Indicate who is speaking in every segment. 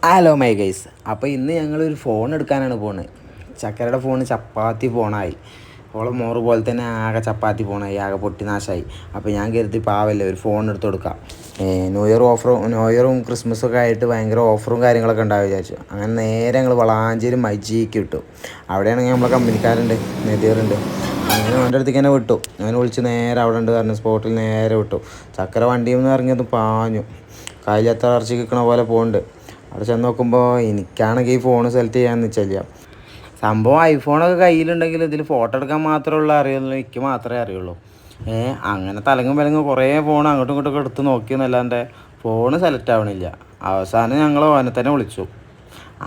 Speaker 1: Hello my guys. അപ്പോൾ ഇന്ന് ഞങ്ങളൊരു ഫോൺ എടുക്കാനാണ് പോകുന്നത്. ചക്കരയുടെ ഫോൺ ചപ്പാത്തി ഫോണായി. ഓളെ മോറ് പോലെ തന്നെ ആകെ ചപ്പാത്തി ഫോണായി, ആകെ പൊട്ടി നാശമായി. അപ്പോൾ ഞാൻ കരുതി പാവല്ലേ ഒരു ഫോൺ എടുത്ത് കൊടുക്കാം. ന്യൂ ഇയറും ക്രിസ്മസൊക്കെ ആയിട്ട് ഭയങ്കര ഓഫറും കാര്യങ്ങളൊക്കെ ഉണ്ടാവും വിചാരിച്ചു. അങ്ങനെ നേരെ ഞങ്ങൾ വളാഞ്ചേരി മൈജിക്ക് വിട്ടു. അവിടെയാണെങ്കിൽ നമ്മളെ കമ്പനിക്കാരുണ്ട്, നെതിയറുണ്ട്. അങ്ങനെ അവൻ്റെ അടുത്തേക്ക് തന്നെ വിട്ടു. ഞാൻ വിളിച്ച് നേരെ അവിടെ ഉണ്ട് പറഞ്ഞു, സ്പോട്ടിൽ നേരെ വിട്ടു. ചക്കര വണ്ടിയിൽ നിന്ന് ഇറങ്ങിയത് പാഞ്ഞു. കാലിലത്ര ഇറച്ചി കിക്കണ പോലെ പോകുന്നുണ്ട്. അവിടെ ചെന്ന് നോക്കുമ്പോൾ എനിക്കാണെങ്കിൽ ഈ ഫോൺ സെലക്ട് ചെയ്യാമെന്ന് വെച്ചാൽ സംഭവം ഐഫോണൊക്കെ കയ്യിലുണ്ടെങ്കിൽ ഇതിൽ ഫോട്ടോ എടുക്കാൻ മാത്രമുള്ള അറിയുള്ളൂ, എനിക്ക് മാത്രമേ അറിയുള്ളൂ. അങ്ങനെ തലങ്ങും വിലങ്ങും കുറേ ഫോൺ അങ്ങോട്ടും ഇങ്ങോട്ടും എടുത്ത് നോക്കിയെന്നല്ലാണ്ട് ഫോണ് സെലക്ട് ആവണില്ല. അവസാനം ഞങ്ങൾ ഓനെ തന്നെ വിളിച്ചു.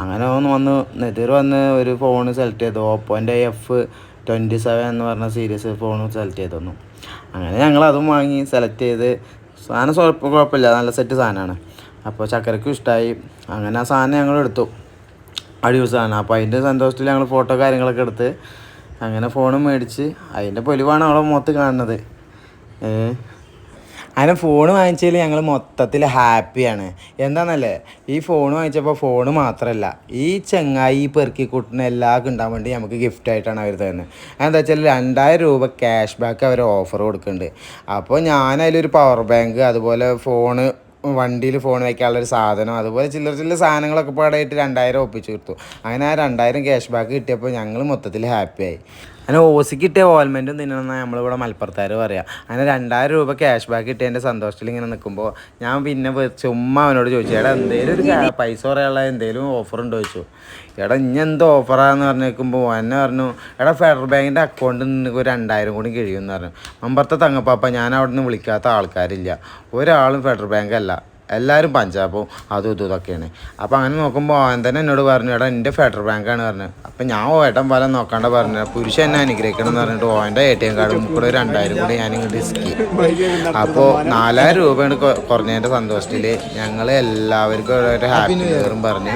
Speaker 1: അങ്ങനെ വന്ന് നെതിർ വന്ന് ഒരു ഫോൺ സെലക്ട് ചെയ്തു. ഓപ്പോൻ്റെ F27 എന്ന് പറഞ്ഞ സീരീസ് ഫോൺ സെലക്ട് ചെയ്തു തന്നു. അങ്ങനെ ഞങ്ങളതും വാങ്ങി സെലക്ട് ചെയ്ത്. സാധനം കുഴപ്പമില്ല, നല്ല സെറ്റ് സാധനമാണ്. അപ്പോൾ ചക്കരയ്ക്കും ഇഷ്ടമായി. അങ്ങനെ ആ സാധനം ഞങ്ങൾ എടുത്തു. അടിപൊളി സാധനം. അപ്പോൾ അതിൻ്റെ സന്തോഷത്തിൽ ഞങ്ങൾ ഫോട്ടോ കാര്യങ്ങളൊക്കെ എടുത്ത് അങ്ങനെ ഫോണും മേടിച്ച് അതിൻ്റെ പൊലിവാണ് അവളെ മുഖത്ത് കാണുന്നത്. അങ്ങനെ ഫോൺ വാങ്ങിച്ചതിൽ ഞങ്ങൾ മൊത്തത്തിൽ ഹാപ്പിയാണ്. എന്താണെന്നല്ലേ, ഈ ഫോൺ വാങ്ങിച്ചപ്പോൾ ഫോണ് മാത്രമല്ല, ഈ ചെങ്ങായി പെറുക്കിക്കൂട്ടിന് എല്ലാവർക്കും ഉണ്ടാകാൻ വേണ്ടി നമുക്ക് ഗിഫ്റ്റായിട്ടാണ് അവർ തരുന്നത്. എന്താ വെച്ചാൽ 2000 രൂപ ക്യാഷ് ബാക്ക് അവർ ഓഫർ കൊടുക്കുന്നുണ്ട്. അപ്പോൾ ഞാനതിലൊരു പവർ ബാങ്ക്, അതുപോലെ വണ്ടിയിൽ ഫോൺ വയ്ക്കാനുള്ളൊരു സാധനം, അതുപോലെ ചില്ലറ സാധനങ്ങളൊക്കെ പാടായിട്ട് 2000 ഒപ്പിച്ച് കിട്ടും. അങ്ങനെ ആ 2000 ക്യാഷ് ബാക്ക് കിട്ടിയപ്പോൾ ഞങ്ങൾ മൊത്തത്തിൽ ഹാപ്പിയായി. അങ്ങനെ ഓസിക്ക് കിട്ടിയ ഓൾമെൻറ്റും തിന്നണമെന്നാണ് നമ്മളിവിടെ മലപ്പുറത്തുകാർ പറയുക. അങ്ങനെ 2000 രൂപ ക്യാഷ് ബാക്ക് കിട്ടിയതിൻ്റെ സന്തോഷത്തിൽ ഇങ്ങനെ നിൽക്കുമ്പോൾ ഞാൻ പിന്നെ ചുമ്മാ അവനോട് ചോദിച്ചു, എടാ എന്തെങ്കിലും ഒരു പൈസ പറയാനുള്ള എന്തെങ്കിലും ഓഫർ ഉണ്ടോ ചോദിച്ചു. എടാ ഇനി ഓഫറാന്ന് പറഞ്ഞു നിൽക്കുമ്പോൾ എന്നെ പറഞ്ഞു, എടാ ഫെഡറൽ ബാങ്കിൻ്റെ അക്കൗണ്ടിൽ നിന്ന് ഒരു 2000 കൂടി കഴിയുമെന്ന് പറഞ്ഞു. മമ്പറത്തെ തങ്ങപ്പാപ്പ, ഞാൻ അവിടെ നിന്ന് വിളിക്കാത്ത ആൾക്കാരില്ല, ഒരാളും ഫെഡറൽ ബാങ്ക് അല്ല, എല്ലാവരും പഞ്ചാബും അതും ഇതൊക്കെയാണ്. അപ്പോൾ അങ്ങനെ നോക്കുമ്പോൾ അവൻ തന്നെ എന്നോട് പറഞ്ഞു, എടാ എൻ്റെ ഫെഡറൽ ബാങ്കാണ് പറഞ്ഞത്. അപ്പം ഞാൻ ഏട്ടൻ പോലെ നോക്കാണ്ട് പറഞ്ഞു, പുരുഷൻ എന്നെ അനുഗ്രഹിക്കണം എന്ന് പറഞ്ഞിട്ട് ഓൻ്റെ ATM കാർഡും കൂടെ 2000 കൂടി ഞാൻ ഇങ്ങോട്ട് ഇസ്കി. അപ്പോൾ 4000 രൂപയാണ് കുറഞ്ഞതിൻ്റെ സന്തോഷത്തിൽ ഞങ്ങൾ എല്ലാവർക്കും ഒരു ഹാപ്പി ന്യൂ ഇയറും പറഞ്ഞ്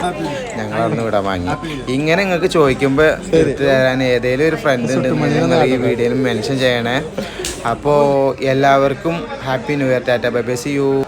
Speaker 1: ഞങ്ങൾ അവിടെ നിന്ന് വിടാൻ വാങ്ങി. ഇങ്ങനെ നിങ്ങൾക്ക് ചോദിക്കുമ്പോൾ എടുത്ത് തരാൻ ഏതെങ്കിലും ഒരു ഫ്രണ്ട് ഉണ്ടെന്ന് നിങ്ങൾ ഈ വീഡിയോയിൽ മെൻഷൻ ചെയ്യണേ. അപ്പോൾ എല്ലാവർക്കും happy new year. Tata bye bye, see U.